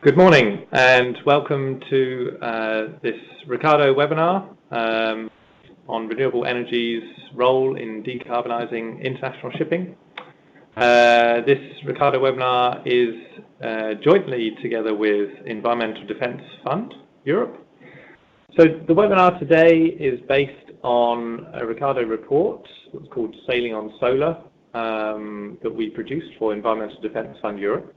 Good morning and welcome to this Ricardo webinar on renewable energy's role in decarbonising international shipping. This Ricardo webinar is jointly together with Environmental Defence Fund Europe. So the webinar today is based on a Ricardo report that's called Sailing on Solar that we produced for Environmental Defence Fund Europe.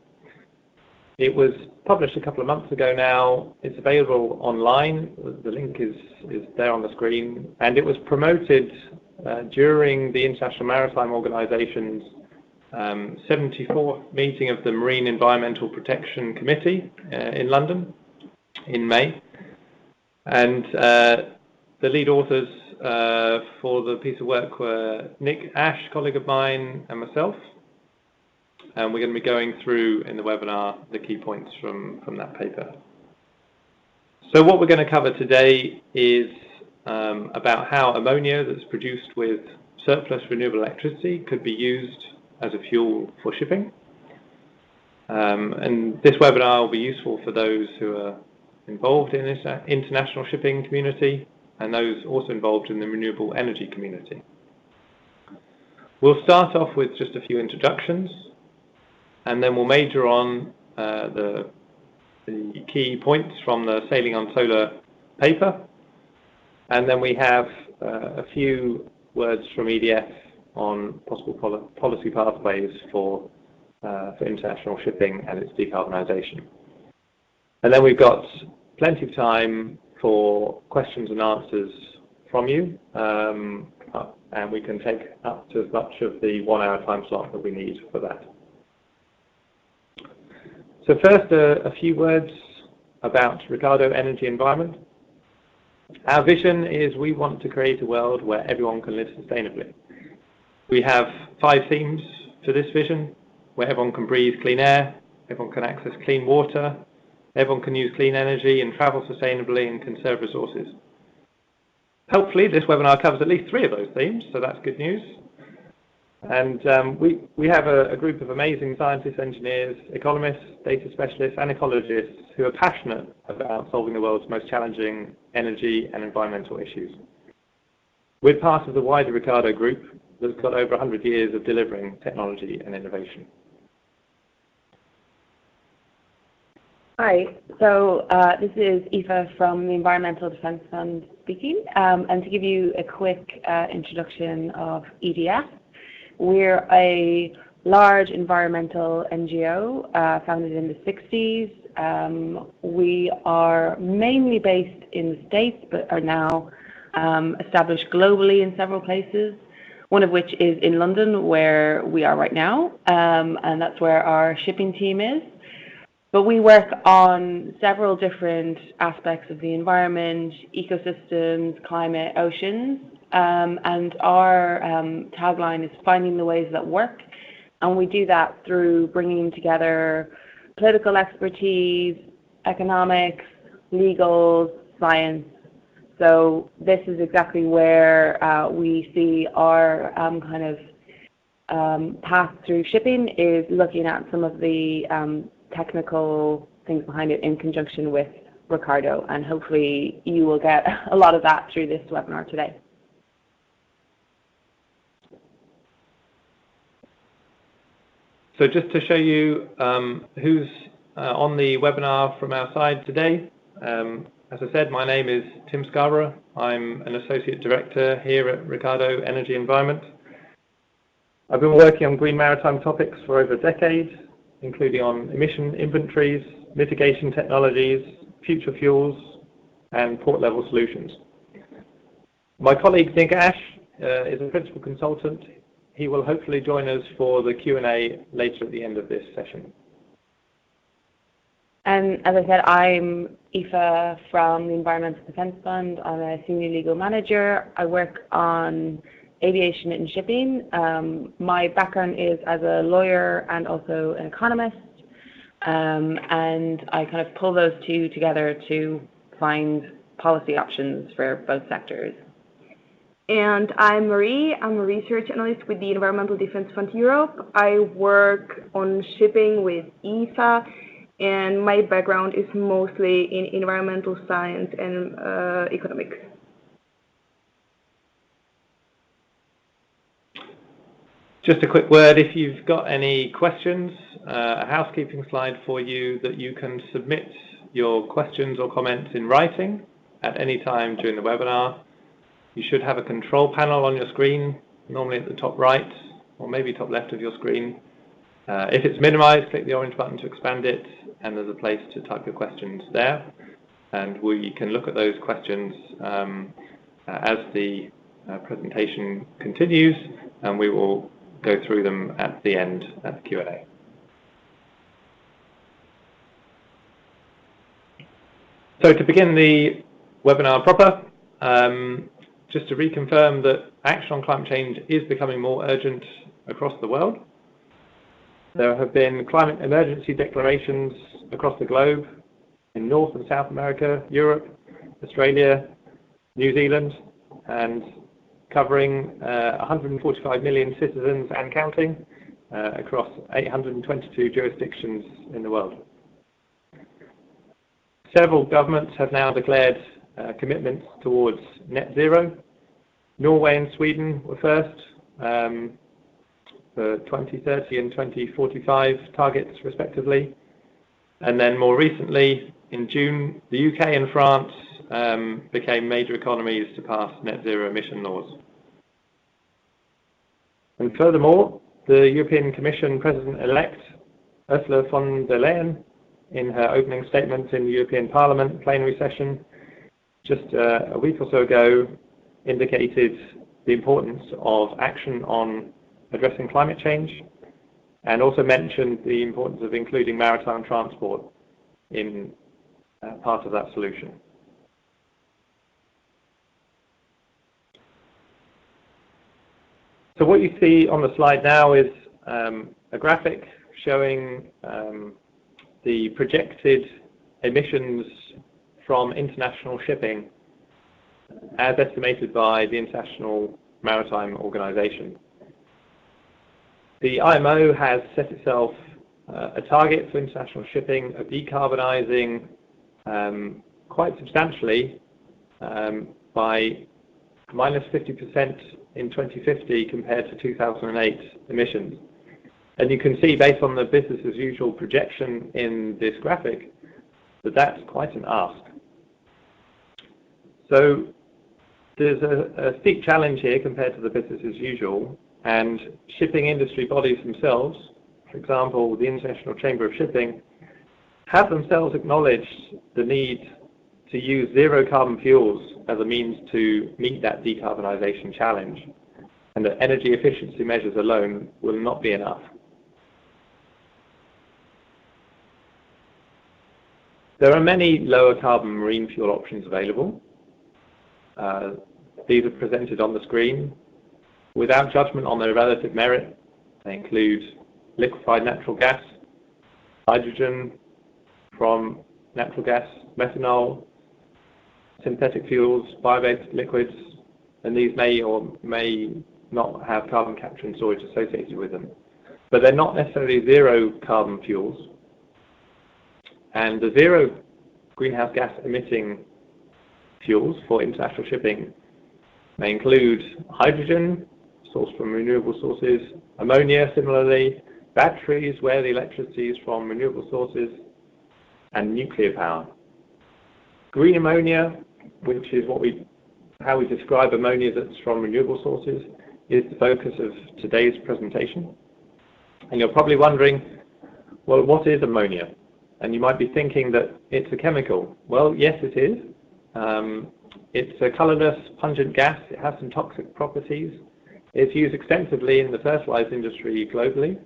It was published a couple of months ago now. It's available online. The link is there on the screen. And it was promoted during the International Maritime Organization's 74th meeting of the Marine Environmental Protection Committee in London in May. And the lead authors for the piece of work were Nick Ash, colleague of mine, and myself. And we're going to be going through in the webinar the key points from that paper. So what we're going to cover today is about how ammonia that's produced with surplus renewable electricity could be used as a fuel for shipping. And this webinar will be useful for those who are involved in this international shipping community and those also involved in the renewable energy community. We'll start off with just a few introductions, and then we'll major on the key points from the Sailing on Solar paper. And then we have a few words from EDF on possible policy pathways for international shipping and its decarbonisation. And then we've got plenty of time for questions and answers from you. And we can take up to as much of the 1 hour time slot that we need for that. So first, a few words about Ricardo Energy Environment. Our vision is we want to create a world where everyone can live sustainably. We have 5 themes for this vision, where everyone can breathe clean air, everyone can access clean water, everyone can use clean energy and travel sustainably and conserve resources. Hopefully this webinar covers at least 3 of those themes, so that's good news. And we have a group of amazing scientists, engineers, economists, data specialists and ecologists who are passionate about solving the world's most challenging energy and environmental issues. We're part of the wider Ricardo group that's got over 100 years of delivering technology and innovation. Hi, so this is Aoife from the Environmental Defence Fund speaking, and to give you a quick introduction of EDF. We're a large environmental NGO founded in the 60s. We are mainly based in the States, but are now established globally in several places, one of which is in London, where we are right now, and that's where our shipping team is. But we work on several different aspects of the environment, ecosystems, climate, oceans. And our tagline is finding the ways that work, and we do that through bringing together political expertise, economics, legal, science. So this is exactly where we see our path through shipping is looking at some of the technical things behind it in conjunction with Ricardo, and hopefully you will get a lot of that through this webinar today. So just to show you who's on the webinar from our side today, as I said, my name is Tim Scarborough. I'm an Associate Director here at Ricardo Energy Environment. I've been working on green maritime topics for over a decade, including on emission inventories, mitigation technologies, future fuels, and port-level solutions. My colleague Nick Ash is a principal consultant. He will hopefully join us for the Q&A later at the end of this session. And as I said, I'm Aoife from the Environmental Defence Fund. I'm a senior legal manager. I work on aviation and shipping. My background is as a lawyer and also an economist. And I kind of pull those two together to find policy options for both sectors. And I'm Marie. I'm a research analyst with the Environmental Defence Fund Europe. I work on shipping with Aoife and my background is mostly in environmental science and economics. Just a quick word, if you've got any questions, a housekeeping slide for you that you can submit your questions or comments in writing at any time during the webinar. You should have a control panel on your screen, normally at the top right or maybe top left of your screen. If it's minimized, click the orange button to expand it, and there's a place to type your questions there. And we can look at those questions as the presentation continues, and we will go through them at the end at the Q&A. So to begin the webinar proper, just to reconfirm that action on climate change is becoming more urgent across the world. There have been climate emergency declarations across the globe in North and South America, Europe, Australia, New Zealand, and covering 145 million citizens and counting across 822 jurisdictions in the world. Several governments have now declared commitments towards net zero. Norway and Sweden were first for 2030 and 2045 targets respectively. And then more recently, in June, the UK and France became major economies to pass net zero emission laws. And furthermore, the European Commission President-elect Ursula von der Leyen, in her opening statement in the European Parliament plenary session just a week or so ago, indicated the importance of action on addressing climate change, and also mentioned the importance of including maritime transport in part of that solution. So what you see on the slide now is a graphic showing the projected emissions from international shipping as estimated by the International Maritime Organization. The IMO has set itself a target for international shipping of decarbonising quite substantially by minus 50% in 2050 compared to 2008 emissions. And you can see, based on the business as usual projection in this graphic, that that's quite an ask. So there's a steep challenge here compared to the business as usual, and shipping industry bodies themselves, for example, the International Chamber of Shipping, have themselves acknowledged the need to use zero carbon fuels as a means to meet that decarbonisation challenge, and that energy efficiency measures alone will not be enough. There are many lower carbon marine fuel options available. These are presented on the screen. Without judgment on their relative merit, they include liquefied natural gas, hydrogen from natural gas, methanol, synthetic fuels, bio-based liquids, and these may or may not have carbon capture and storage associated with them. But they're not necessarily zero carbon fuels. And the zero greenhouse gas emitting fuels for international shipping may include hydrogen, sourced from renewable sources, ammonia similarly, batteries where the electricity is from renewable sources, and nuclear power. Green ammonia, which is how we describe ammonia that's from renewable sources, is the focus of today's presentation. And you're probably wondering, well, what is ammonia? And you might be thinking that it's a chemical. Well, yes, it is. It's a colourless, pungent gas. It has some toxic properties. It's used extensively in the fertilizer industry globally,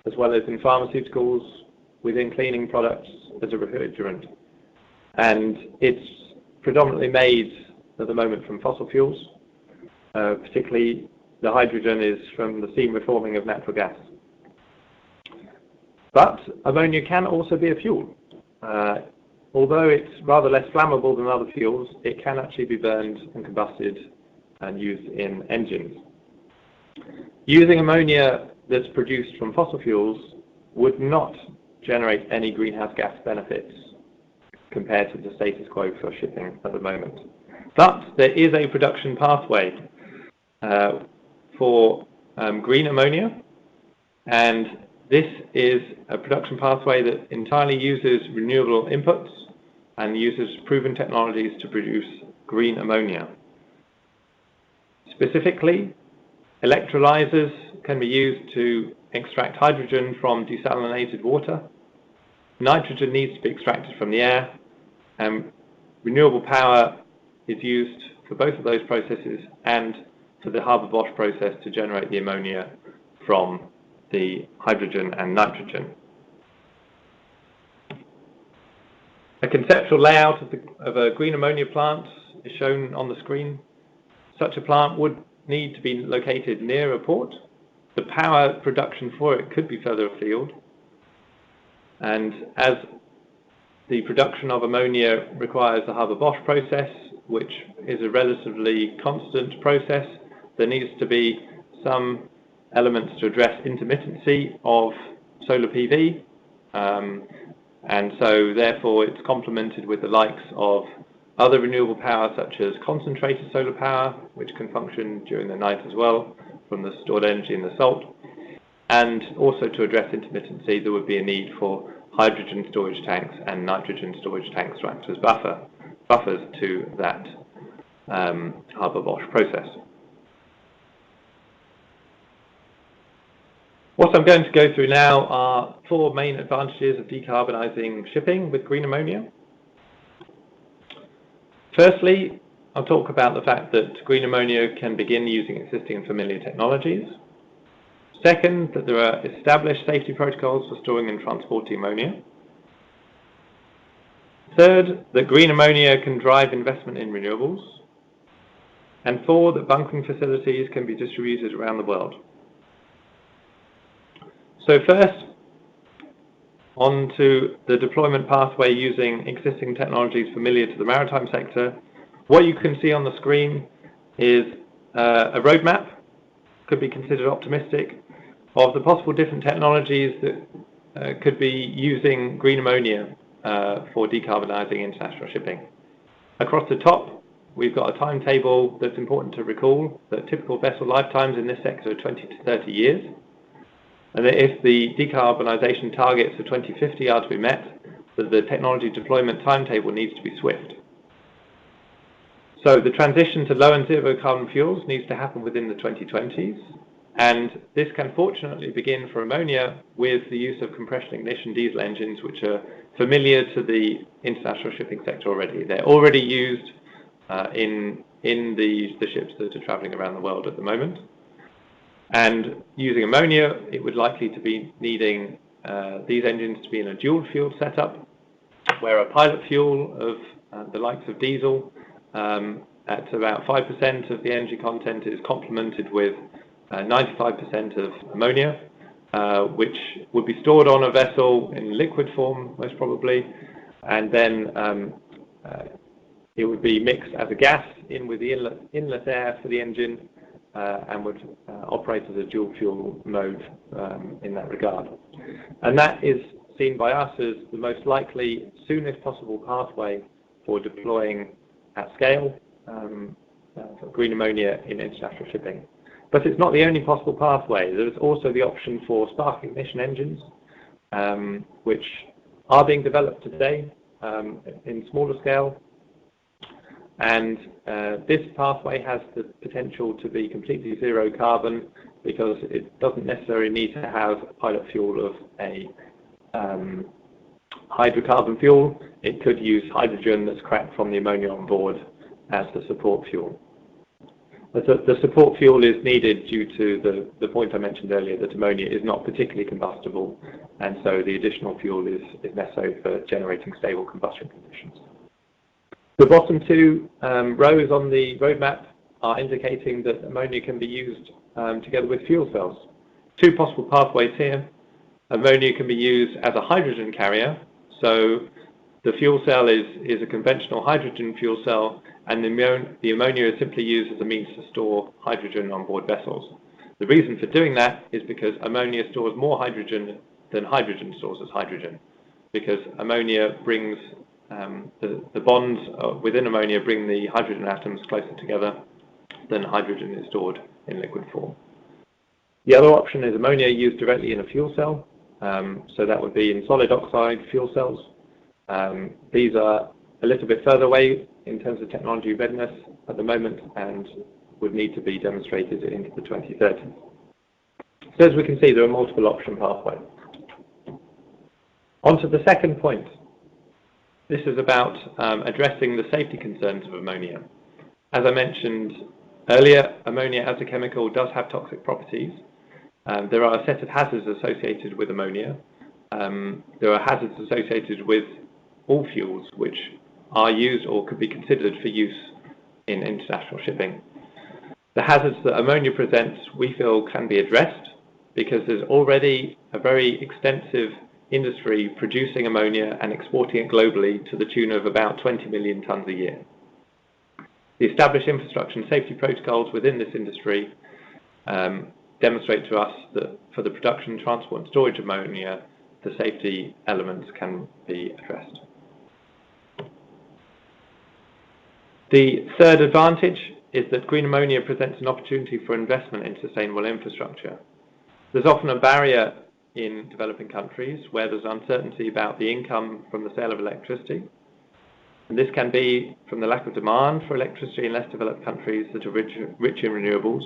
as well as in pharmaceuticals, within cleaning products as a refrigerant. And it's predominantly made at the moment from fossil fuels, particularly the hydrogen is from the steam reforming of natural gas. But ammonia can also be a fuel. Although it's rather less flammable than other fuels, it can actually be burned and combusted and used in engines. Using ammonia that's produced from fossil fuels would not generate any greenhouse gas benefits compared to the status quo for shipping at the moment. But there is a production pathway for green ammonia, and this is a production pathway that entirely uses renewable inputs and uses proven technologies to produce green ammonia. Specifically, electrolyzers can be used to extract hydrogen from desalinated water. Nitrogen needs to be extracted from the air, and renewable power is used for both of those processes and for the Haber-Bosch process to generate the ammonia from the hydrogen and nitrogen. A conceptual layout of a green ammonia plant is shown on the screen. Such a plant would need to be located near a port. The power production for it could be further afield. And as the production of ammonia requires the Haber-Bosch process, which is a relatively constant process, there needs to be some elements to address intermittency of solar PV. And so therefore it's complemented with the likes of other renewable power such as concentrated solar power, which can function during the night as well from the stored energy in the salt. And also to address intermittency, there would be a need for hydrogen storage tanks and nitrogen storage tanks to act as buffers to that Haber-Bosch process. What I'm going to go through now are 4 main advantages of decarbonising shipping with green ammonia. Firstly, I'll talk about the fact that green ammonia can begin using existing and familiar technologies. Second, that there are established safety protocols for storing and transporting ammonia. Third, that green ammonia can drive investment in renewables. And 4, that bunkering facilities can be distributed around the world. So first, on to the deployment pathway using existing technologies familiar to the maritime sector. What you can see on the screen is a roadmap, could be considered optimistic, of the possible different technologies that could be using green ammonia for decarbonising international shipping. Across the top, we've got a timetable that's important to recall, that typical vessel lifetimes in this sector are 20 to 30 years. And that if the decarbonisation targets for 2050 are to be met, that the technology deployment timetable needs to be swift. So the transition to low and zero carbon fuels needs to happen within the 2020s, and this can fortunately begin for ammonia with the use of compression ignition diesel engines, which are familiar to the international shipping sector already. They're already used in the ships that are travelling around the world at the moment. And using ammonia, it would likely to be needing these engines to be in a dual fuel setup, where a pilot fuel of the likes of diesel at about 5% of the energy content is complemented with 95% of ammonia, which would be stored on a vessel in liquid form, most probably, and then it would be mixed as a gas in with the inlet air for the engine, and would operate as a dual fuel mode in that regard. And that is seen by us as the most likely, soonest possible pathway for deploying at scale for green ammonia in international shipping. But it's not the only possible pathway. There's also the option for spark ignition engines, which are being developed today in smaller scale. And this pathway has the potential to be completely zero carbon because it doesn't necessarily need to have a pilot fuel of a hydrocarbon fuel. It could use hydrogen that's cracked from the ammonia on board as the support fuel. But the support fuel is needed due to the point I mentioned earlier, that ammonia is not particularly combustible, and so the additional fuel is necessary for generating stable combustion conditions. The bottom 2 rows on the roadmap are indicating that ammonia can be used together with fuel cells. 2 possible pathways here. Ammonia can be used as a hydrogen carrier, so the fuel cell is a conventional hydrogen fuel cell, and the ammonia is simply used as a means to store hydrogen on board vessels. The reason for doing that is because ammonia stores more hydrogen than hydrogen stores as hydrogen, because ammonia brings the bonds within ammonia bring the hydrogen atoms closer together than hydrogen is stored in liquid form. The other option is ammonia used directly in a fuel cell, so that would be in solid oxide fuel cells. These are a little bit further away in terms of technology readiness at the moment and would need to be demonstrated into the 2030s. So as we can see, there are multiple option pathways. On to the second point. This is about addressing the safety concerns of ammonia. As I mentioned earlier, ammonia as a chemical does have toxic properties. There are a set of hazards associated with ammonia. There are hazards associated with all fuels which are used or could be considered for use in international shipping. The hazards that ammonia presents, we feel, can be addressed because there's already a very extensive industry producing ammonia and exporting it globally to the tune of about 20 million tonnes a year. The established infrastructure and safety protocols within this industry demonstrate to us that for the production, transport and storage of ammonia, the safety elements can be addressed. The third advantage is that green ammonia presents an opportunity for investment in sustainable infrastructure. There's often a barrier in developing countries where there's uncertainty about the income from the sale of electricity. And this can be from the lack of demand for electricity in less developed countries that are rich in renewables,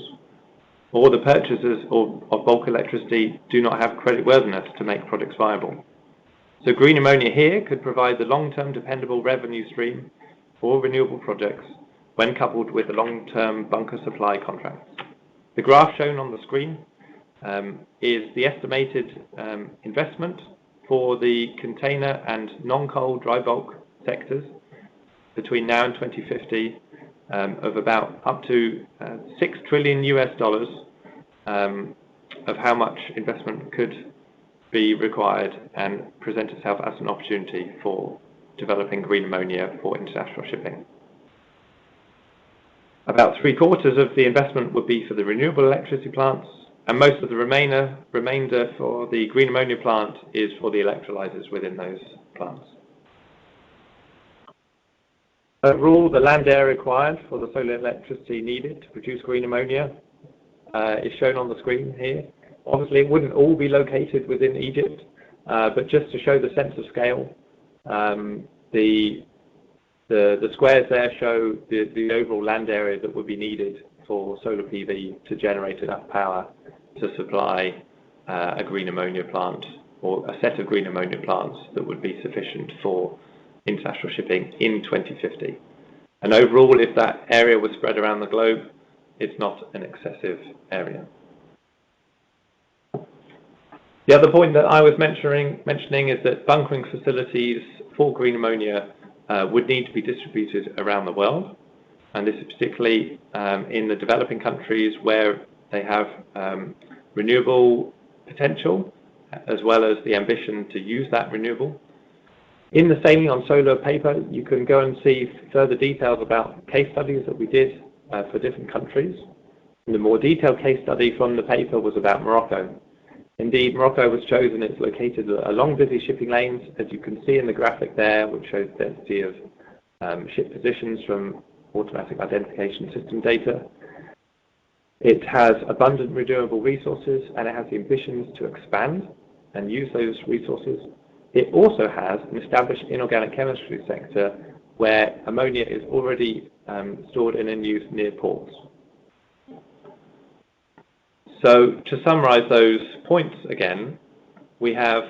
or the purchasers of bulk electricity do not have creditworthiness to make projects viable. So green ammonia here could provide the long-term dependable revenue stream for renewable projects when coupled with the long-term bunker supply contracts. The graph shown on the screen is the estimated investment for the container and non-coal dry bulk sectors between now and 2050 of about up to $6 trillion of how much investment could be required and present itself as an opportunity for developing green ammonia for international shipping. About 3/4 of the investment would be for the renewable electricity plants, and most of the remainder for the green ammonia plant is for the electrolyzers within those plants. Overall, the land area required for the solar electricity needed to produce green ammonia is shown on the screen here. Obviously, it wouldn't all be located within Egypt, but just to show the sense of scale, the squares there show the overall land area that would be needed for solar PV to generate enough power to supply a green ammonia plant or a set of green ammonia plants that would be sufficient for international shipping in 2050. And overall, if that area was spread around the globe, it's not an excessive area. The other point that I was mentioning is that bunkering facilities for green ammonia would need to be distributed around the world, and this is particularly in the developing countries where they have renewable potential as well as the ambition to use that renewable. In the Sailing on Solar paper, you can go and see further details about case studies that we did for different countries. And the more detailed case study from the paper was about Morocco. Indeed, Morocco was chosen. It's located along busy shipping lanes, as you can see in the graphic there, which shows the density of ship positions from automatic identification system data. It has abundant renewable resources, and it has the ambitions to expand and use those resources. It also has an established inorganic chemistry sector where ammonia is already stored and in use near ports. So to summarize those points again, we have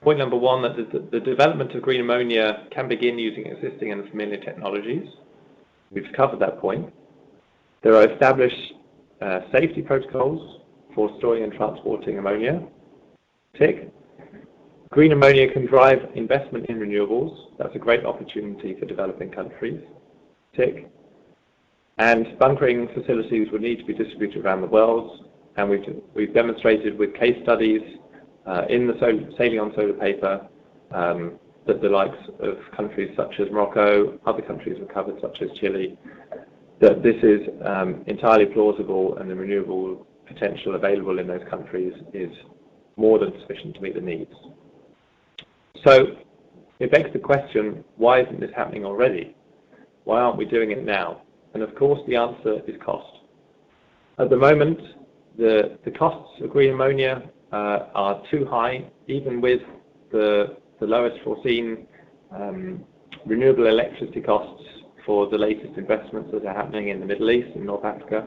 point number one, that the development of green ammonia can begin using existing and familiar technologies. We've covered that point. There are established safety protocols for storing and transporting ammonia. Tick. Green ammonia can drive investment in renewables. That's a great opportunity for developing countries. Tick. And bunkering facilities would need to be distributed around the world. And we've demonstrated with case studies in the Sailing on Solar paper that the likes of countries such as Morocco, other countries we've covered such as Chile, that this is entirely plausible, and the renewable potential available in those countries is more than sufficient to meet the needs. So it begs the question, why isn't this happening already? Why aren't we doing it now? And of course the answer is cost. At the moment, the costs of green ammonia are too high, even with the lowest foreseen renewable electricity costs for the latest investments that are happening in the Middle East and North Africa.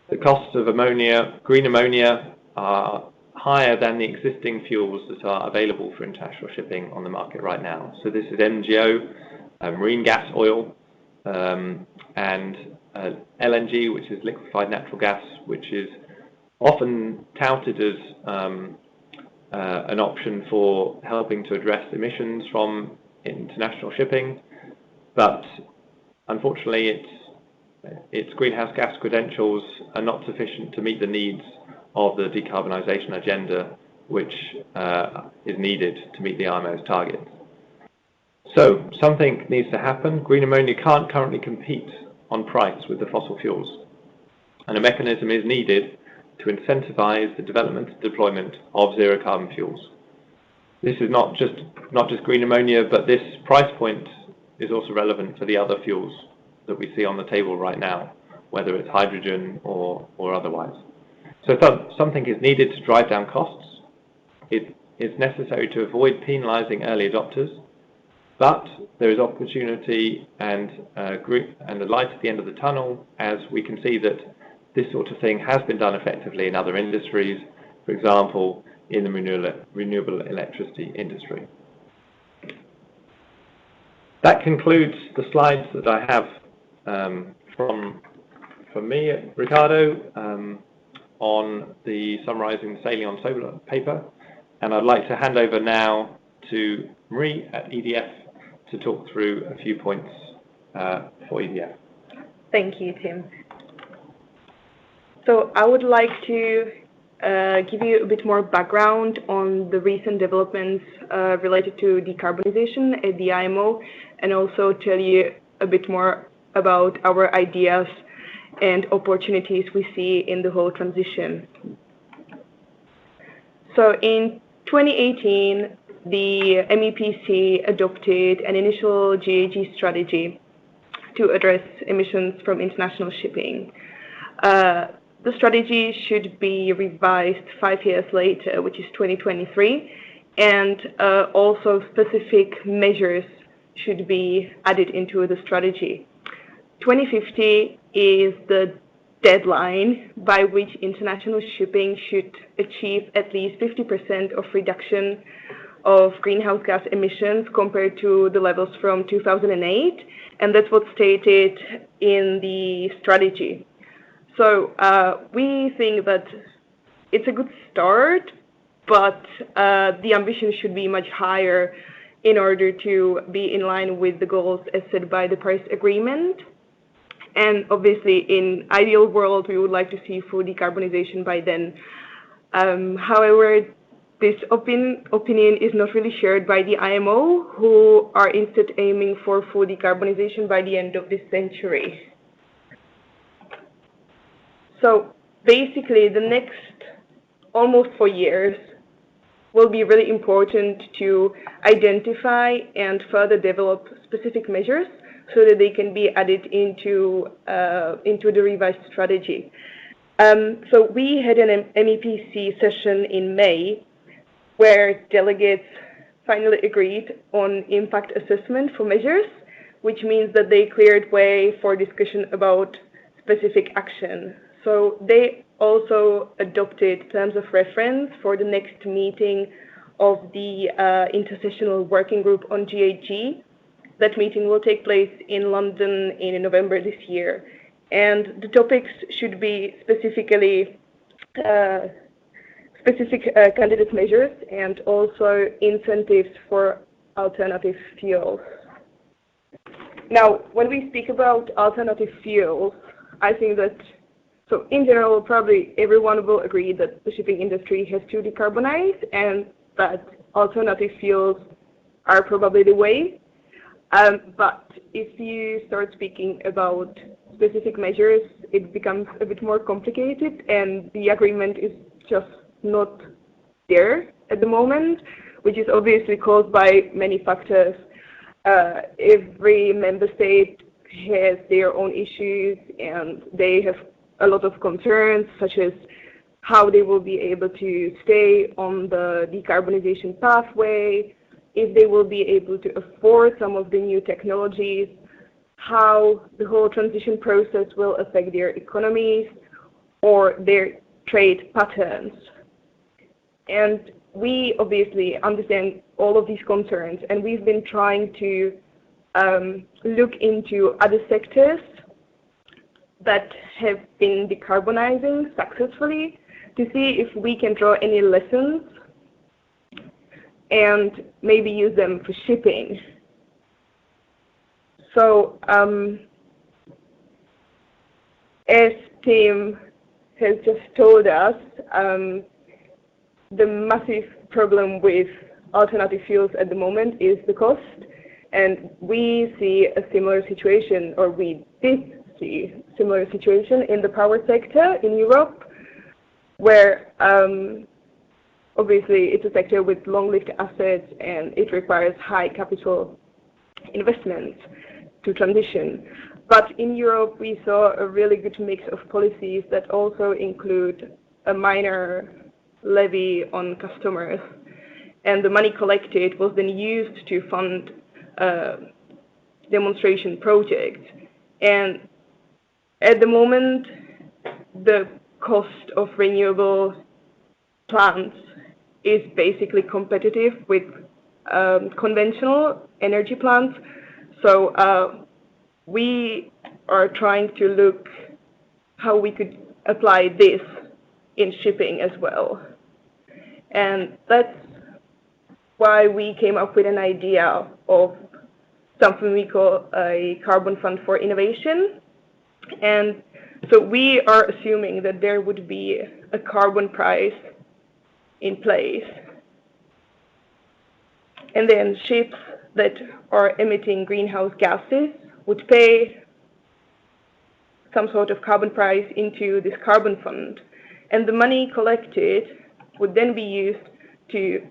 The costs of ammonia, green ammonia, are higher than the existing fuels that are available for international shipping on the market right now. So this is MGO, marine gas oil, and LNG, which is liquefied natural gas, which is often touted as an option for helping to address emissions from international shipping, but unfortunately its greenhouse gas credentials are not sufficient to meet the needs of the decarbonisation agenda, which is needed to meet the IMO's targets. So something needs to happen. Green ammonia can't currently compete on price with the fossil fuels, and a mechanism is needed to incentivise the development and deployment of zero carbon fuels. This is not just green ammonia, but this price point is also relevant for the other fuels that we see on the table right now, whether it's hydrogen or otherwise. So something is needed to drive down costs. It is necessary to avoid penalising early adopters, but there is opportunity and a light at the end of the tunnel, as we can see that this sort of thing has been done effectively in other industries, for example, in the renewable electricity industry. That concludes the slides that I have from me, Ricardo, on the summarising the Sailing on Solar paper, and I'd like to hand over now to Marie at EDF to talk through a few points for EDF. Thank you, Tim. So I would like to give you a bit more background on the recent developments related to decarbonisation at the IMO, and also tell you a bit more about our ideas and opportunities we see in the whole transition. So in 2018, the MEPC adopted an initial GHG strategy to address emissions from international shipping. The strategy should be revised 5 years later, which is 2023, and also specific measures should be added into the strategy. 2050 is the deadline by which international shipping should achieve at least 50% of reduction of greenhouse gas emissions compared to the levels from 2008, and that's what's stated in the strategy. So we think that it's a good start, but the ambition should be much higher in order to be in line with the goals as set by the Paris Agreement. And obviously, in ideal world, we would like to see full decarbonization by then. However, this opinion is not really shared by the IMO, who are instead aiming for full decarbonization by the end of this century. So basically, the next almost 4 years will be really important to identify and further develop specific measures so that they can be added into the revised strategy. So we had an MEPC session in May where delegates finally agreed on impact assessment for measures, which means that they cleared way for discussion about specific action. So they also adopted terms of reference for the next meeting of the intersessional working group on GHG. That meeting will take place in London in November this year. And the topics should be specifically specific candidate measures and also incentives for alternative fuels. Now, when we speak about alternative fuels, I think that, so in general, probably everyone will agree that the shipping industry has to decarbonize and that alternative fuels are probably the way. But if you start speaking about specific measures, it becomes a bit more complicated, and the agreement is just not there at the moment, which is obviously caused by many factors. Every member state has their own issues, and they have a lot of concerns, such as how they will be able to stay on the decarbonization pathway, if they will be able to afford some of the new technologies, how the whole transition process will affect their economies or their trade patterns. And we obviously understand all of these concerns, and we've been trying to look into other sectors that have been decarbonizing successfully to see if we can draw any lessons and maybe use them for shipping. So, as Tim has just told us, the massive problem with alternative fuels at the moment is the cost, and we see a similar situation, or we did see a similar situation in the power sector in Europe, where obviously it's a sector with long-lived assets and it requires high capital investments to transition. But in Europe, we saw a really good mix of policies that also include a minor levy on customers. And the money collected was then used to fund demonstration projects. And at the moment, the cost of renewable plants is basically competitive with conventional energy plants. So we are trying to look how we could apply this in shipping as well. And that's why we came up with an idea of something we call a carbon fund for innovation. And so we are assuming that there would be a carbon price in place. And then ships that are emitting greenhouse gases would pay some sort of carbon price into this carbon fund. And the money collected would then be used to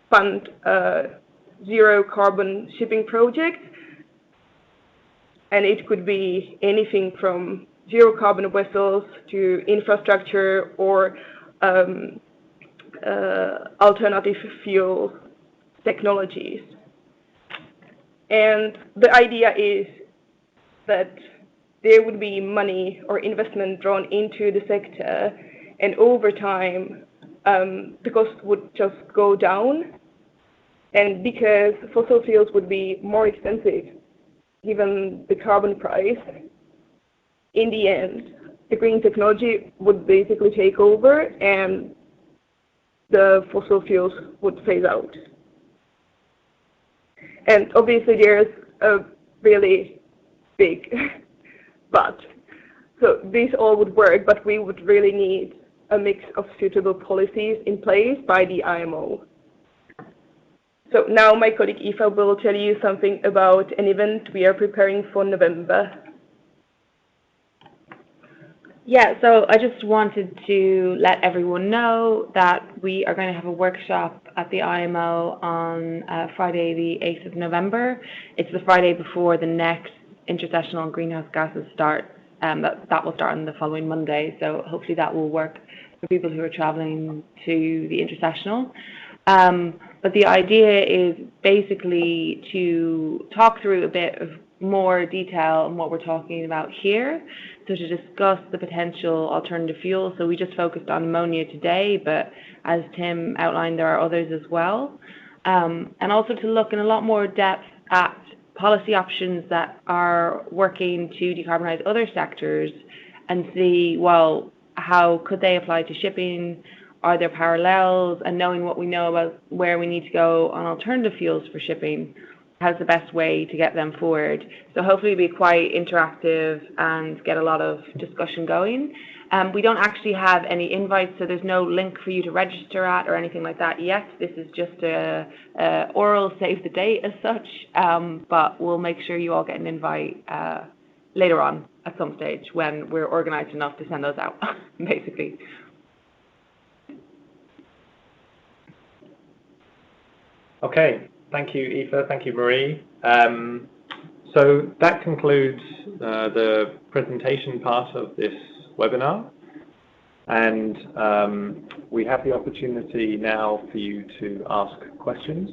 fund zero carbon shipping projects. And it could be anything from zero carbon vessels to infrastructure or alternative fuel technologies. And the idea is that there would be money or investment drawn into the sector, and over time the cost would just go down. And because fossil fuels would be more expensive given the carbon price, in the end the green technology would basically take over and the fossil fuels would phase out. And obviously there's a really big but. So this all would work, but we would really need a mix of suitable policies in place by the IMO. So now my colleague Eva will tell you something about an event we are preparing for November. Yeah, so I just wanted to let everyone know that we are going to have a workshop at the IMO on Friday the 8th of November. It's the Friday before the next intersessional on greenhouse gases starts. That will start on the following Monday, so hopefully that will work for people who are travelling to the intersessional. But the idea is basically to talk through a bit of more detail on what we're talking about here. So to discuss the potential alternative fuels. So we just focused on ammonia today, but as Tim outlined, there are others as well. And also to look in a lot more depth at policy options that are working to decarbonize other sectors and see, well, how could they apply to shipping? Are there parallels? And knowing what we know about where we need to go on alternative fuels for shipping, how's the best way to get them forward? So hopefully it'll be quite interactive and get a lot of discussion going. We don't actually have any invites, so there's no link for you to register at or anything like that yet. This is just a oral save the date as such, but we'll make sure you all get an invite later on at some stage when we're organised enough to send those out, basically. Okay, thank you, Aoife. Thank you, Marie. So that concludes the presentation part of this webinar. And we have the opportunity now for you to ask questions,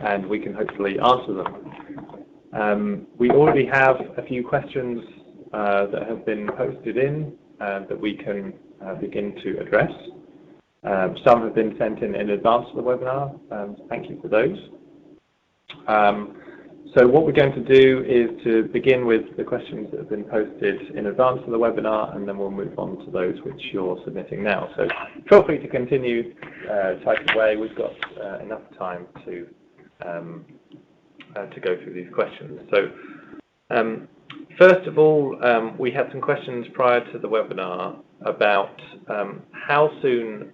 and we can hopefully answer them. We already have a few questions that have been posted in that we can begin to address. Some have been sent in advance of the webinar. Thank you for those. So what we're going to do is to begin with the questions that have been posted in advance of the webinar, and then we'll move on to those which you're submitting now. So feel free to continue typing away. We've got enough time to go through these questions. So first of all, we had some questions prior to the webinar about how soon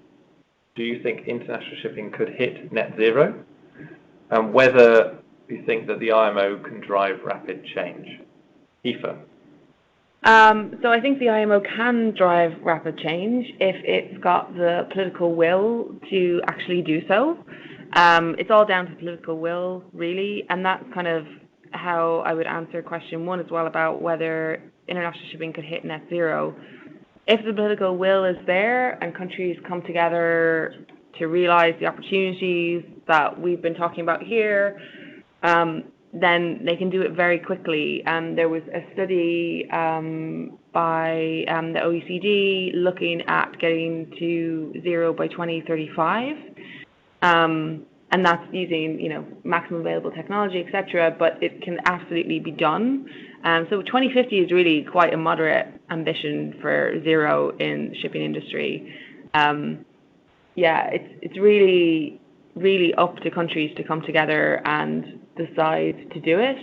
do you think international shipping could hit net zero, and whether you think that the IMO can drive rapid change. Aoife. So I think the IMO can drive rapid change if it's got the political will to actually do so. It's all down to political will, really, and that's kind of how I would answer question one as well about whether international shipping could hit net zero. If the political will is there and countries come together to realize the opportunities that we've been talking about here, then they can do it very quickly. There was a study by the OECD looking at getting to zero by 2035, and that's using maximum available technology, etc. But it can absolutely be done. So 2050 is really quite a moderate ambition for zero in the shipping industry. It's really up to countries to come together and decide to do it.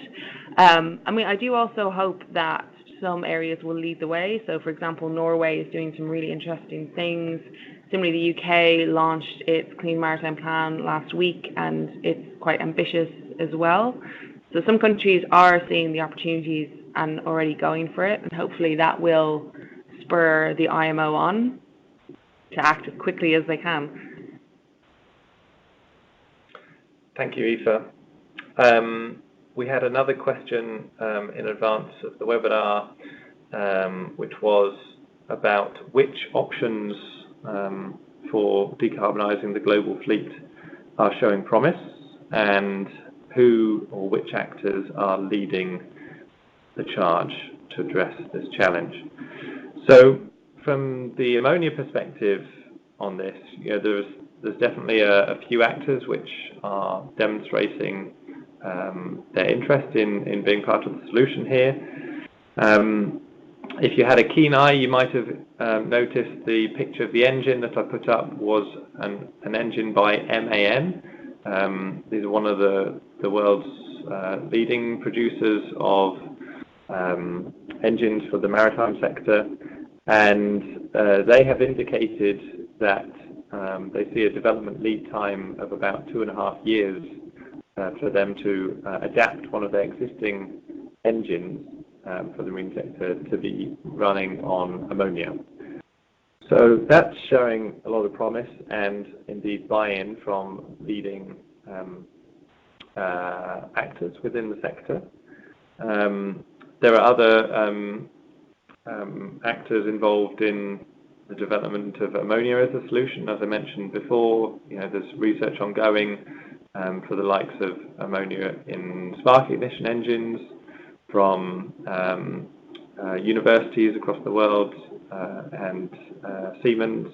I do also hope that some areas will lead the way. So, for example, Norway is doing some really interesting things. Similarly, the UK launched its Clean Maritime Plan last week, and it's quite ambitious as well. So some countries are seeing the opportunities and already going for it, and hopefully that will spur the IMO on to act as quickly as they can. Thank you, Aoife. We had another question in advance of the webinar, which was about which options for decarbonising the global fleet are showing promise, and who or which actors are leading the charge to address this challenge. So from the ammonia perspective on this, there's definitely a few actors which are demonstrating their interest in being part of the solution here. If you had a keen eye, you might have noticed the picture of the engine that I put up was an engine by MAN. These are one of the world's leading producers of engines for the maritime sector, and they have indicated that they see a development lead time of about 2.5 years for them to adapt one of their existing engines for the marine sector to be running on ammonia. So that's showing a lot of promise and indeed buy-in from leading actors within the sector. There are other actors involved in the development of ammonia as a solution. As I mentioned before, there's research ongoing for the likes of ammonia in spark ignition engines from universities across the world and Siemens.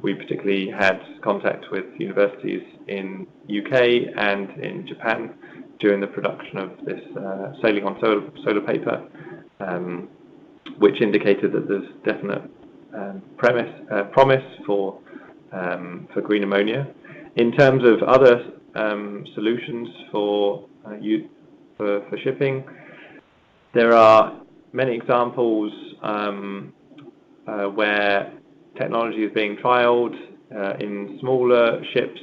We particularly had contact with universities in UK and in Japan during the production of this sailing on solar paper, which indicated that there's definite promise for green ammonia. In terms of other solutions for shipping, there are many examples where technology is being trialed in smaller ships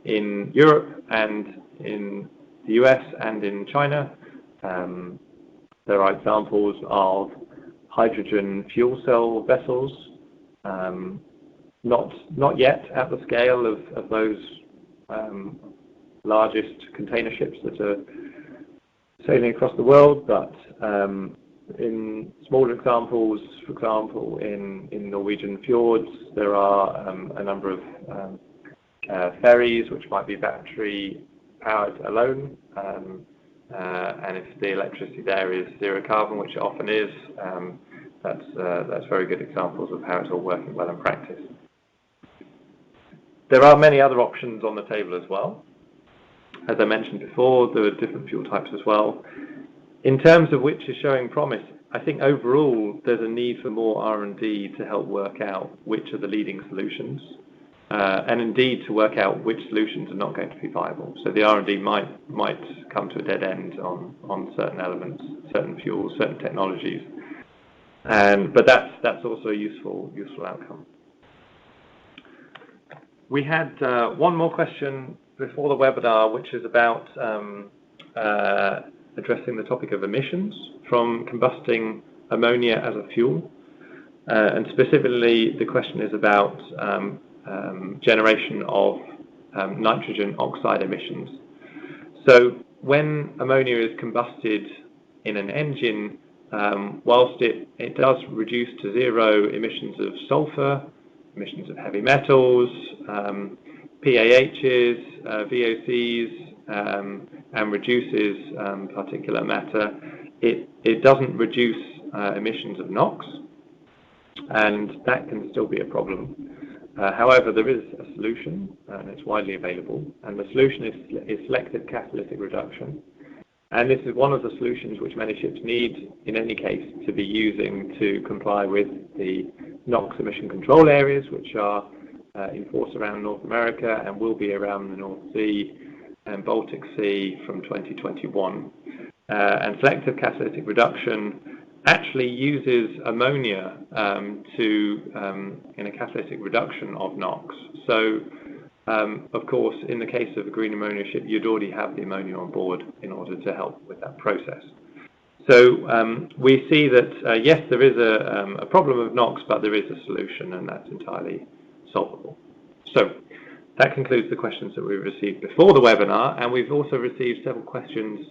in Europe and in the US and in China. There are examples of hydrogen fuel cell vessels not yet at the scale of those largest container ships that are sailing across the world, but in smaller examples, for example, in Norwegian fjords, there are a number of ferries which might be battery powered alone, and if the electricity there is zero carbon, which it often is, that's very good examples of how it's all working well in practice. There are many other options on the table as well. As I mentioned before, there are different fuel types as well. In terms of which is showing promise, I think overall there's a need for more R&D to help work out which are the leading solutions, and indeed to work out which solutions are not going to be viable. So the R&D might come to a dead end on certain elements, certain fuels, certain technologies, but that's also a useful outcome. We had one more question before the webinar, which is about addressing the topic of emissions from combusting ammonia as a fuel, and specifically the question is about generation of nitrogen oxide emissions. So when ammonia is combusted in an engine, whilst it does reduce to zero emissions of sulfur, emissions of heavy metals, PAHs, VOCs, and reduces particulate matter, it doesn't reduce emissions of NOx, and that can still be a problem. However, there is a solution, and it's widely available, and the solution is selective catalytic reduction. And this is one of the solutions which many ships need, in any case, to be using to comply with the NOx emission control areas, which are in force around North America and will be around the North Sea and Baltic Sea from 2021. And selective catalytic reduction actually uses ammonia in a catalytic reduction of NOx. So, of course, in the case of a green ammonia ship, you'd already have the ammonia on board in order to help with that process. So we see that, yes, there is a problem of NOx, but there is a solution, and that's entirely solvable. So that concludes the questions that we received before the webinar, and we've also received several questions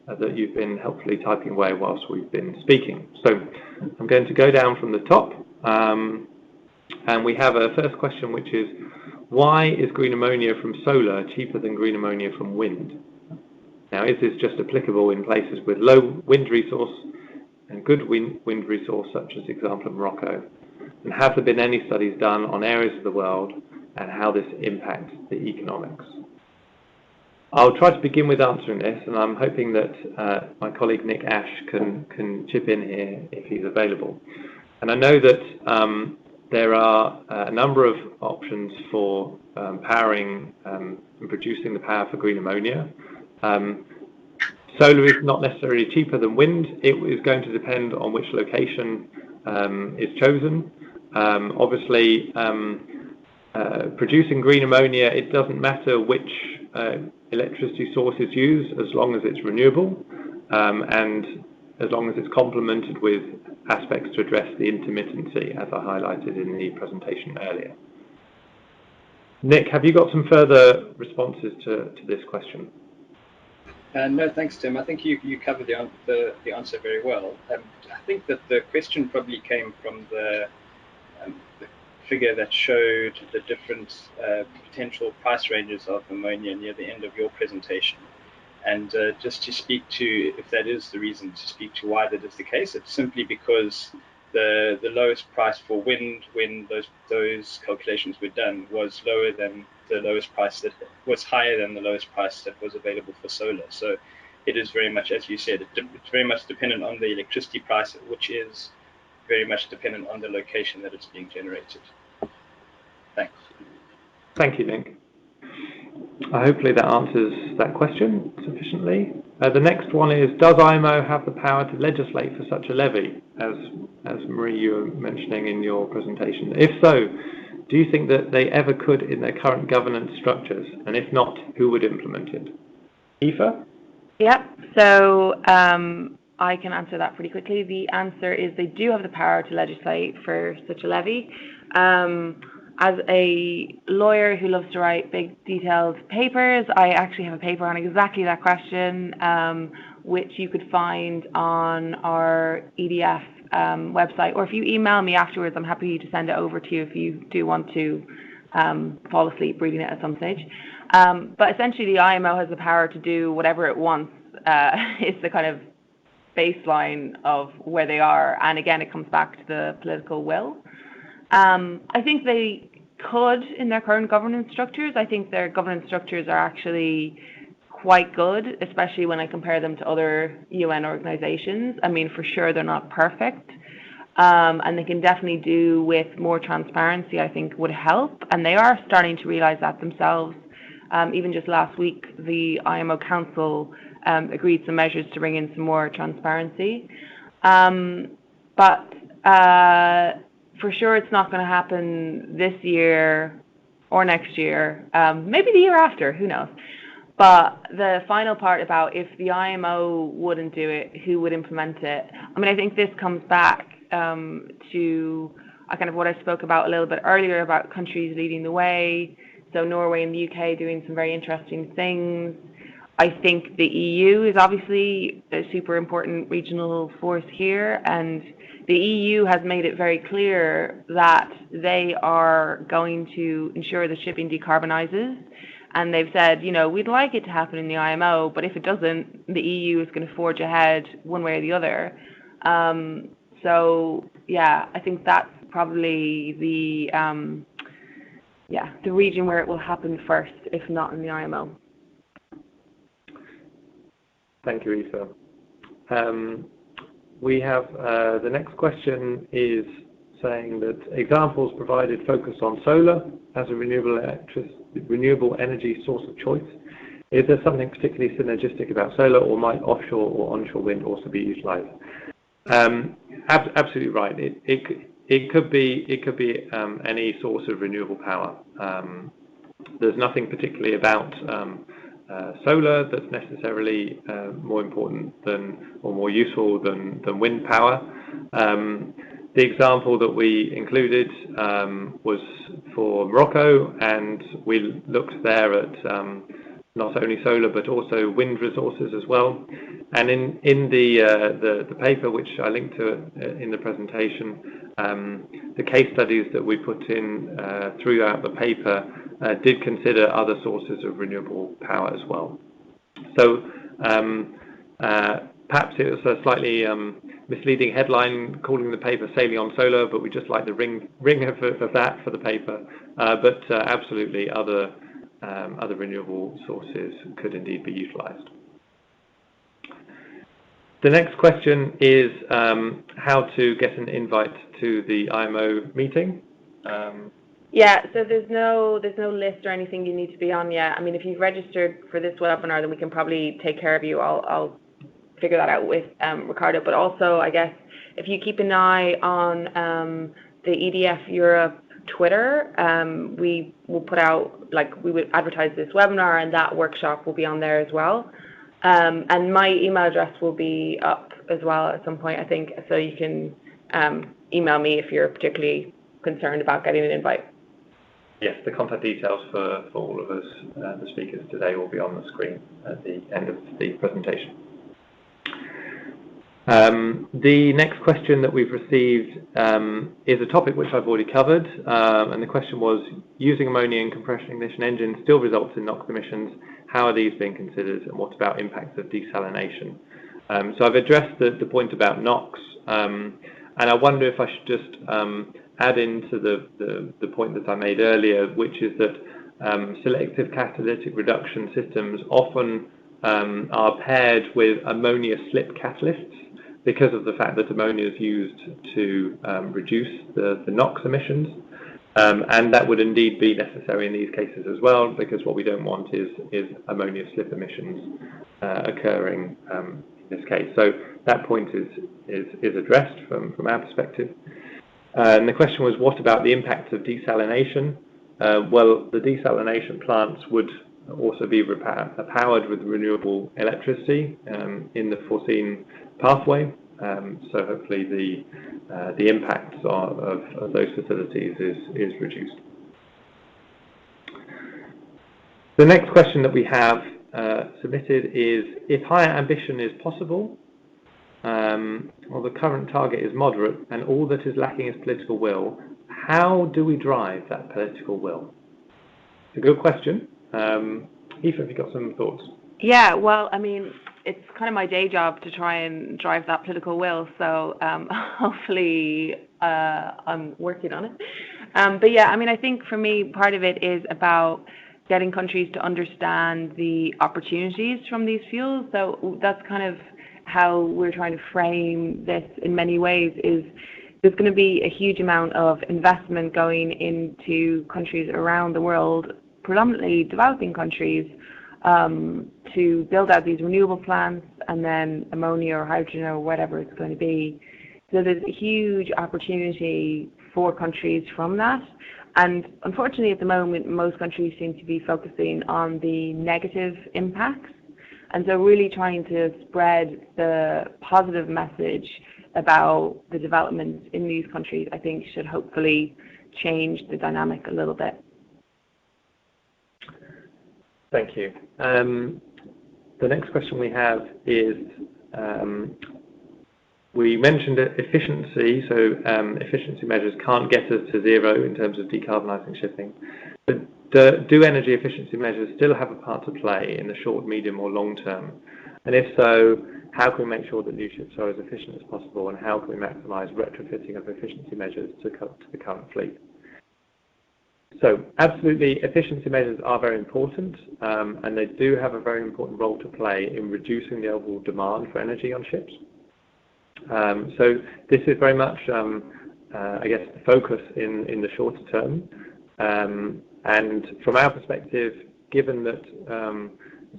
that you've been helpfully typing away whilst we've been speaking. So I'm going to go down from the top, and we have a first question, which is, why is green ammonia from solar cheaper than green ammonia from wind? Now, is this just applicable in places with low wind resource and good wind resource, such as the example of Morocco? And have there been any studies done on areas of the world and how this impacts the economics? I'll try to begin with answering this, and I'm hoping that my colleague Nick Ash can chip in here if he's available. And I know that there are a number of options for powering and producing the power for green ammonia. Solar is not necessarily cheaper than wind. It is going to depend on which location is chosen. Obviously, producing green ammonia, it doesn't matter which electricity source is used as long as it's renewable, and as long as it's complemented with aspects to address the intermittency, as I highlighted in the presentation earlier. Nick, have you got some further responses to this question? No, thanks, Tim. I think you covered the answer very well. I think that the question probably came from the figure that showed the different potential price ranges of ammonia near the end of your presentation. And just to speak to, if that is the reason, to speak to why that is the case, it's simply because the lowest price for wind, when those calculations were done, was lower than the lowest price that was higher than the lowest price that was available for solar. So it is very much, as you said, it's very much dependent on the electricity price, which is very much dependent on the location that it's being generated. Thanks. Thank you, Nick. Hopefully that answers that question sufficiently. The next one is, does IMO have the power to legislate for such a levy, as Marie, you were mentioning in your presentation? If so, do you think that they ever could in their current governance structures? And if not, who would implement it? Aoife? Yeah, so I can answer that pretty quickly. The answer is they do have the power to legislate for such a levy. As a lawyer who loves to write big, detailed papers, I actually have a paper on exactly that question, which you could find on our EDF website. Or if you email me afterwards, I'm happy to send it over to you if you do want to fall asleep reading it at some stage. But essentially, the IMO has the power to do whatever it wants. It's the kind of baseline of where they are. And again, it comes back to the political will. I think they could in their current governance structures. I think their governance structures are actually quite good, especially when I compare them to other UN organizations. I mean, for sure, they're not perfect. And they can definitely do with more transparency, I think, would help. And they are starting to realize that themselves. Even just last week, the IMO Council agreed some measures to bring in some more transparency. But for sure, it's not going to happen this year or next year, maybe the year after, who knows. But the final part about if the IMO wouldn't do it, who would implement it? I mean, I think this comes back to kind of what I spoke about a little bit earlier about countries leading the way. So Norway and the UK doing some very interesting things. I think the EU is obviously a super important regional force here, and the EU has made it very clear that they are going to ensure that shipping decarbonizes. And they've said, you know, we'd like it to happen in the IMO, but if it doesn't, the EU is going to forge ahead one way or the other. So, yeah, I think that's probably the region where it will happen first, if not in the IMO. Thank you, Aoife. We have the next question is saying that examples provided focus on solar as a renewable energy source of choice. Is there something particularly synergistic about solar, or might offshore or onshore wind also be utilised? Absolutely right. It could be any source of renewable power. There's nothing particularly about solar that's necessarily more important than, or more useful than wind power. The example that we included was for Morocco, and we looked there at not only solar but also wind resources as well. And in the paper, which I linked to in the presentation, the case studies that we put in throughout the paper did consider other sources of renewable power as well. So perhaps it was a slightly misleading headline calling the paper Sailing on Solar, but we just like the ring of that for the paper. But absolutely, other renewable sources could indeed be utilised. The next question is how to get an invite to the IMO meeting. Yeah, so there's no list or anything you need to be on yet. I mean, if you've registered for this webinar, then we can probably take care of you. I'll figure that out with Ricardo. But also, I guess, if you keep an eye on the EDF Europe Twitter, we will put out, we would advertise this webinar, and that workshop will be on there as well. And my email address will be up as well at some point, I think, so you can email me if you're particularly concerned about getting an invite. Yes, the contact details for all of us, the speakers today, will be on the screen at the end of the presentation. The next question that we've received is a topic which I've already covered, and the question was, using ammonia in compression ignition engines still results in NOx emissions. How are these being considered, and what about impacts of desalination? So I've addressed the point about NOx, and I wonder if I should just add into the point that I made earlier, which is that selective catalytic reduction systems often are paired with ammonia slip catalysts, because of the fact that ammonia is used to reduce the NOx emissions. And that would indeed be necessary in these cases as well, because what we don't want is ammonia slip emissions occurring in this case. So that point is addressed from our perspective. And the question was, what about the impact of desalination? Well, the desalination plants would also be powered with renewable electricity in the foreseen pathway. So hopefully the impacts of those facilities is reduced. The next question that we have submitted is, if higher ambition is possible, well, the current target is moderate, and all that is lacking is political will, how do we drive that political will? It's a good question. Aoife, have you got some thoughts? Yeah, well, I mean, it's kind of my day job to try and drive that political will, so hopefully I'm working on it. But yeah, I mean, I think for me, part of it is about getting countries to understand the opportunities from these fuels. So that's kind of how we're trying to frame this in many ways. Is there's going to be a huge amount of investment going into countries around the world, predominantly developing countries, to build out these renewable plants and then ammonia or hydrogen or whatever it's going to be. So there's a huge opportunity for countries from that. And unfortunately at the moment, most countries seem to be focusing on the negative impacts. And so really trying to spread the positive message about the development in these countries, I think should hopefully change the dynamic a little bit. Thank you. The next question we have is, we mentioned efficiency, so efficiency measures can't get us to zero in terms of decarbonising shipping. But do energy efficiency measures still have a part to play in the short, medium or long term? And if so, how can we make sure that new ships are as efficient as possible, and how can we maximise retrofitting of efficiency measures to the current fleet? So absolutely, efficiency measures are very important, and they do have a very important role to play in reducing the overall demand for energy on ships. So this is very much, I guess, the focus in the shorter term. And from our perspective, given that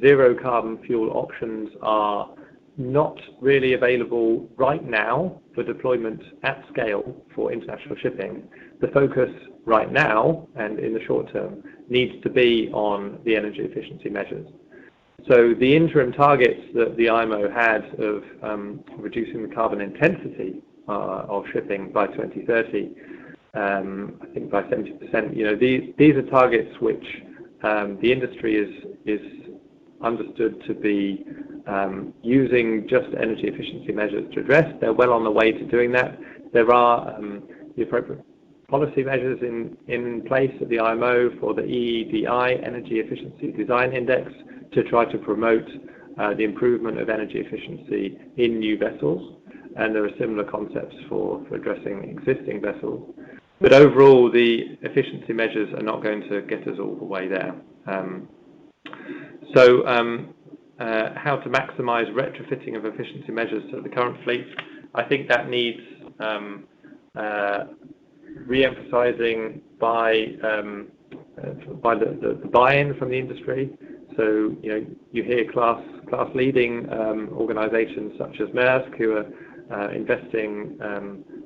zero carbon fuel options are not really available right now for deployment at scale for international shipping, the focus right now and in the short term needs to be on the energy efficiency measures. So the interim targets that the IMO had of reducing the carbon intensity of shipping by 2030, I think by 70%, you know, these are targets which the industry is understood to be using just energy efficiency measures to address. They're well on the way to doing that. There are the appropriate policy measures in place at the IMO for the EEDI, Energy Efficiency Design Index, to try to promote the improvement of energy efficiency in new vessels. And there are similar concepts for addressing existing vessels. But overall, the efficiency measures are not going to get us all the way there. How to maximise retrofitting of efficiency measures to the current fleet? I think that needs re-emphasising by the buy-in from the industry. So, you know, you hear class-leading organisations such as Maersk, who are investing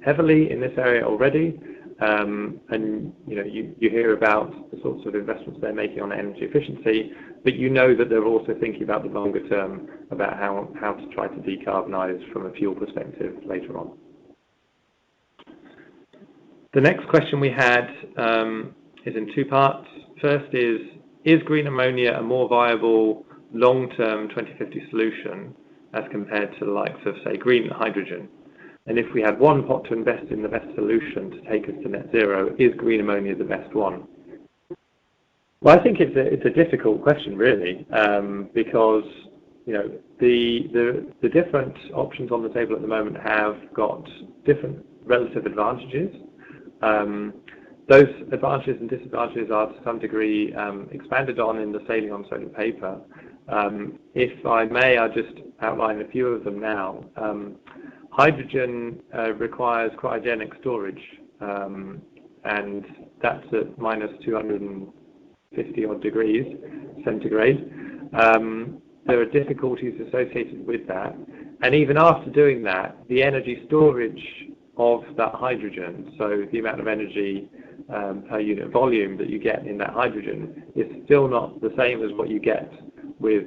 heavily in this area already. And you know, you hear about the sorts of investments they're making on energy efficiency, but you know that they're also thinking about the longer term, about how to try to decarbonise from a fuel perspective later on. The next question we had is in two parts. First is green ammonia a more viable long-term 2050 solution as compared to the likes of, say, green hydrogen? And if we had one pot to invest in the best solution to take us to net zero, is green ammonia the best one? Well, I think it's a difficult question, really, because you know the different options on the table at the moment have got different relative advantages. Those advantages and disadvantages are to some degree expanded on in the Sailing on Solar paper. If I may, I'll just outline a few of them now. Hydrogen requires cryogenic storage, and that's at minus 250 odd degrees centigrade. There are difficulties associated with that, and even after doing that, the energy storage of that hydrogen, so the amount of energy per unit volume that you get in that hydrogen, is still not the same as what you get with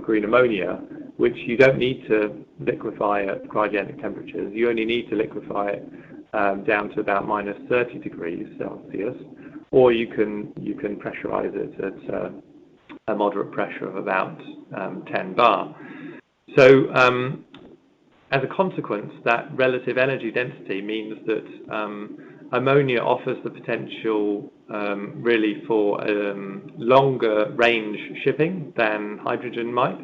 green ammonia, which you don't need to liquefy at cryogenic temperatures. You only need to liquefy it down to about minus 30 degrees Celsius, or you can pressurize it a moderate pressure of about 10 bar. So as a consequence, that relative energy density means that ammonia offers the potential really for longer range shipping than hydrogen might,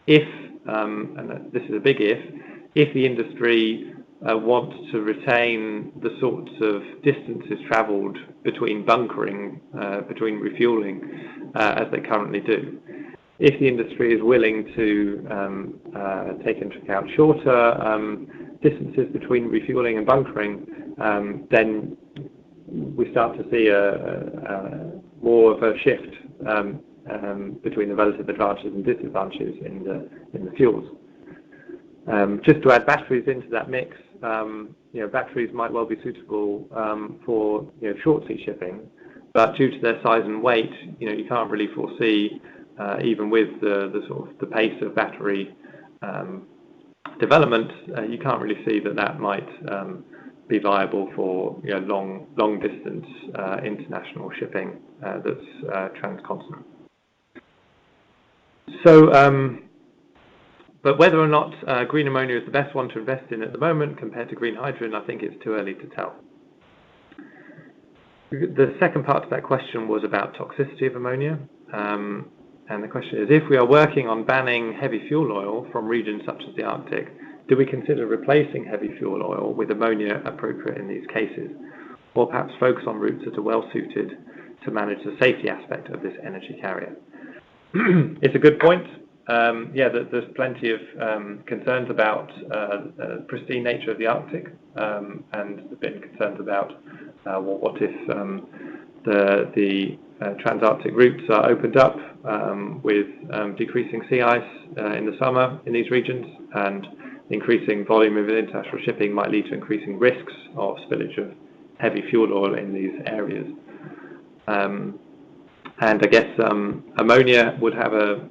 if, and this is a big if the industry wants to retain the sorts of distances travelled between bunkering, between refuelling, as they currently do. If the industry is willing to take into account shorter distances between refueling and bunkering, then we start to see more of a shift between the relative advantages and disadvantages in the fuels. Just to add batteries into that mix, batteries might well be suitable for short sea shipping, but due to their size and weight, you can't really foresee, even with the sort of the pace of battery development, you can't really see that might be viable for long distance international shipping that's transcontinental. So, but whether or not green ammonia is the best one to invest in at the moment compared to green hydrogen, I think it's too early to tell. The second part of that question was about toxicity of ammonia. And the question is, if we are working on banning heavy fuel oil from regions such as the Arctic, do we consider replacing heavy fuel oil with ammonia appropriate in these cases? Or perhaps focus on routes that are well suited to manage the safety aspect of this energy carrier? It's a good point. There's plenty of concerns about the pristine nature of the Arctic, and there's been concerns about what if the transarctic routes are opened up with decreasing sea ice in the summer in these regions, and increasing volume of international shipping might lead to increasing risks of spillage of heavy fuel oil in these areas. And I guess ammonia would have a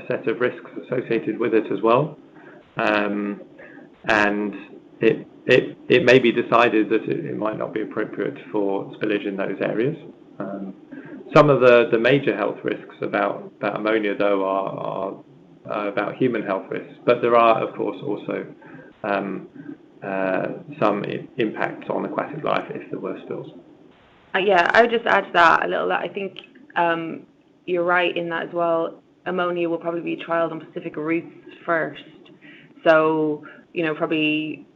set of risks associated with it as well, and it may be decided that it might not be appropriate for spillage in those areas. Some of the major health risks about ammonia, though, are about human health risks, but there are, of course, also some impacts on aquatic life if there were spills. I would just add to that a little. That I think you're right in that as well. Ammonia will probably be trialled on specific routes first. So, probably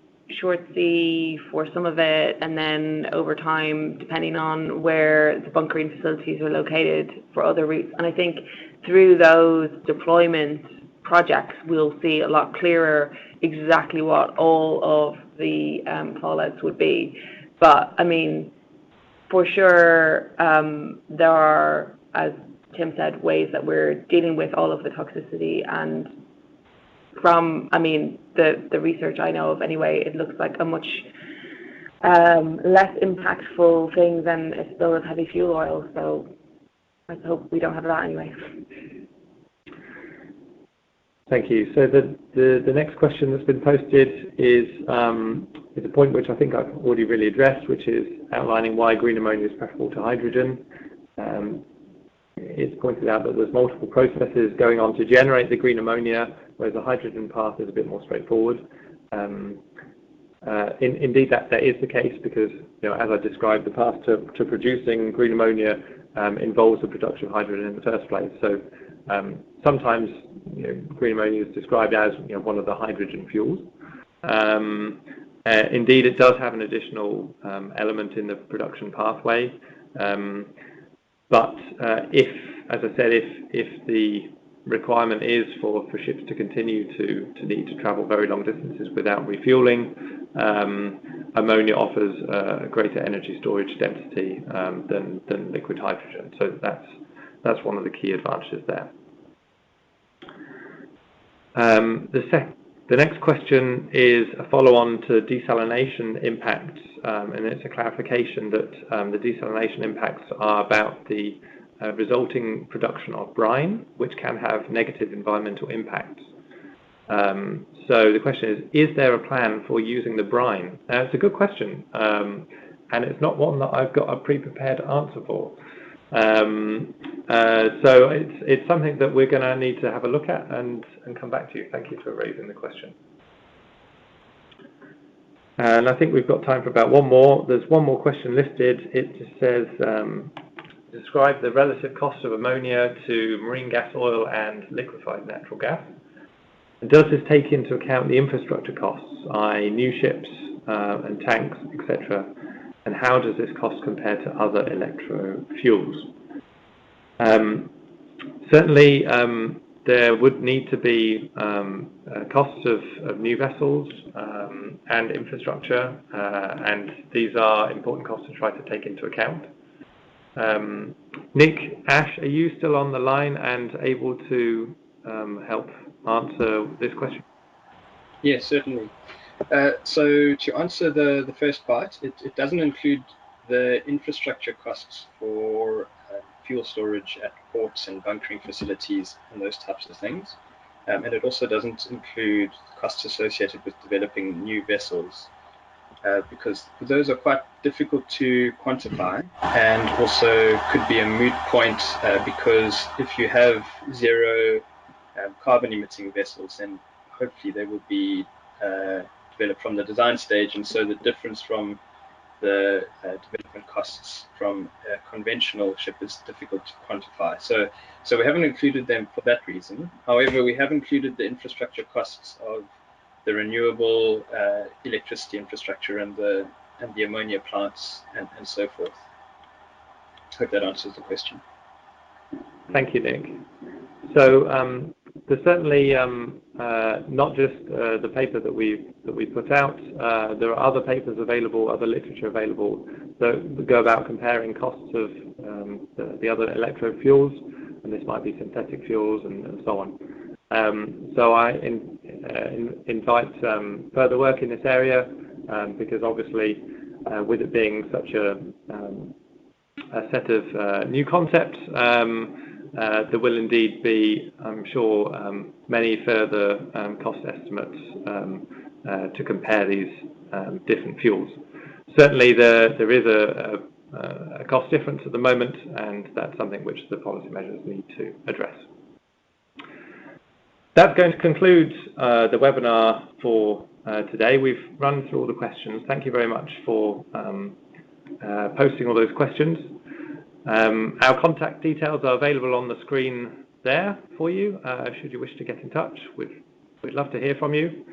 short sea for some of it, and then over time, depending on where the bunkering facilities are located, for other routes. And I think through those deployment projects, we'll see a lot clearer exactly what all of the fallouts would be. But I mean, for sure, there are, as Tim said, ways that we're dealing with all of the toxicity, and from, the research I know of anyway, it looks like a much less impactful thing than a spill of heavy fuel oil. So let's hope we don't have that anyway. Thank you. So the next question that's been posted is a point which I think I've already really addressed, which is outlining why green ammonia is preferable to hydrogen. It's pointed out that there's multiple processes going on to generate the green ammonia, whereas the hydrogen path is a bit more straightforward. Indeed, that is the case because, as I described, the path to producing green ammonia involves the production of hydrogen in the first place. So sometimes, green ammonia is described as one of the hydrogen fuels. Indeed, it does have an additional element in the production pathway. But if, as I said, if the requirement is for ships to continue to need to travel very long distances without refueling, ammonia offers a greater energy storage density than liquid hydrogen. So that's one of the key advantages there. The next question is a follow-on to desalination impacts, and it's a clarification that the desalination impacts are about the resulting production of brine, which can have negative environmental impacts. So the question is there a plan for using the brine? It's a good question, and it's not one that I've got a pre-prepared answer for. So it's something that we're going to need to have a look at and come back to you. Thank you for raising the question. And I think we've got time for about one more. There's one more question listed. It just says, describe the relative cost of ammonia to marine gas oil and liquefied natural gas. And does this take into account the infrastructure costs, i.e. new ships and tanks, etc.? And how does this cost compare to other electro fuels? Certainly, there would need to be costs of new vessels and infrastructure, and these are important costs to try to take into account. Nick, Ash, are you still on the line and able to help answer this question? Yes, certainly. So to answer the first part, it doesn't include the infrastructure costs for fuel storage at ports and bunkering facilities and those types of things. And it also doesn't include costs associated with developing new vessels, because those are quite difficult to quantify and also could be a moot point, because if you have zero carbon emitting vessels, then hopefully they will be developed from the design stage, and so the difference from the development costs from a conventional ship is difficult to quantify. So we haven't included them for that reason. However, we have included the infrastructure costs of the renewable electricity infrastructure and the ammonia plants and so forth. Hope that answers the question. Thank you, Nick. So there's certainly not just the paper that we put out. There are other papers available, other literature available that go about comparing costs of the other electro fuels, and this might be synthetic fuels and so on. So I invite further work in this area, because obviously with it being such a set of new concepts, there will indeed be, I'm sure, many further cost estimates to compare these different fuels. Certainly there is a cost difference at the moment, and that's something which the policy measures need to address. That's going to conclude the webinar for today. We've run through all the questions. Thank you very much for posting all those questions. Our contact details are available on the screen there for you, should you wish to get in touch. We'd love to hear from you.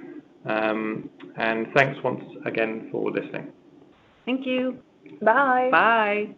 And thanks once again for listening. Thank you. Bye. Bye.